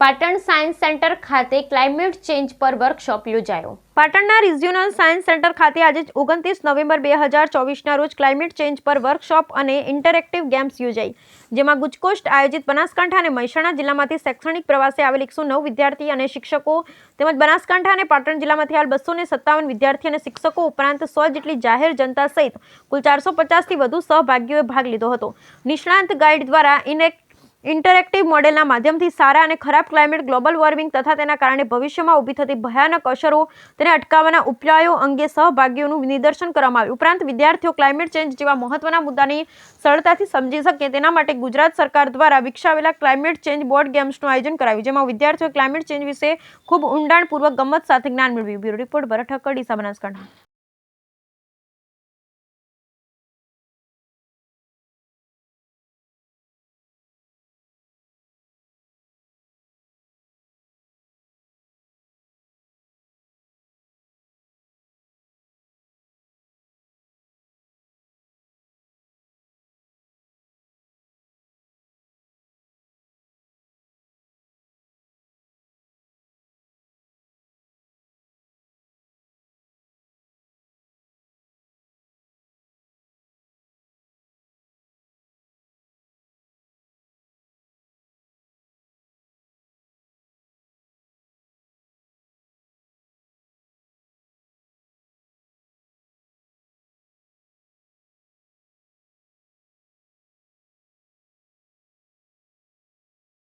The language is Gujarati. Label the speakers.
Speaker 1: પાટણ સાયન્સ સેન્ટર ખાતે ક્લાઇમેટ ચેન્જ પર વર્કશોપ યોજાયો।
Speaker 2: પાટણના રિજિયોનલ સાયન્સ સેન્ટર ખાતે આજે 29 નવેમ્બર 2024ના રોજ ક્લાઇમેટ ચેન્જ પર વર્કશોપ અને ઇન્ટરેક્ટિવ ગેમ્સ યોજાઈ, જેમાં ગુજકોસ્ટ આયોજિત બનાસકાંઠા અને મહેસાણા જિલ્લામાંથી શૈક્ષણિક પ્રવાસે આવેલ 109 વિદ્યાર્થી અને શિક્ષકો તેમજ બનાસકાંઠા અને પાટણ જિલ્લામાંથી હાલ 257 વિદ્યાર્થી અને શિક્ષકો ઉપરાંત 100 જેટલી જાહેર જનતા સહિત કુલ 450થી વધુ સહભાગીઓએ ભાગ લીધો હતો। નિષ્ણાંત ગાઈડ દ્વારા ઇન્ટરેક્ટિવ મોડેલના માધ્યમથી સારા અને ખરાબ ક્લાઇમેટ, ગ્લોબલ વોર્મિંગ તથા તેના કારણે ભવિષ્યમાં ઊભી થતી ભયાનક અસરો, તેને અટકાવવાના ઉપાયો અંગે સહભાગીઓનું નિદર્શન કરવામાં આવ્યું। ઉપરાંત વિદ્યાર્થીઓ ક્લાઇમેટ ચેન્જ જેવા મહત્વના મુદ્દાની સરળતાથી સમજી શકે તેના માટે ગુજરાત સરકાર દ્વારા વિકસાવેલા ક્લાઇમેટ ચેન્જ બોર્ડ ગેમ્સનું આયોજન કરાયું, જેમાં વિદ્યાર્થીઓએ ક્લાઇમેટ ચેન્જ વિશે ખૂબ ઊંડાણપૂર્વક ગમત સાથે જ્ઞાન મેળવ્યું। બ્યુરો રિપોર્ટ ભરત ઠક્કર, ડીસા, બનાસકાંઠા।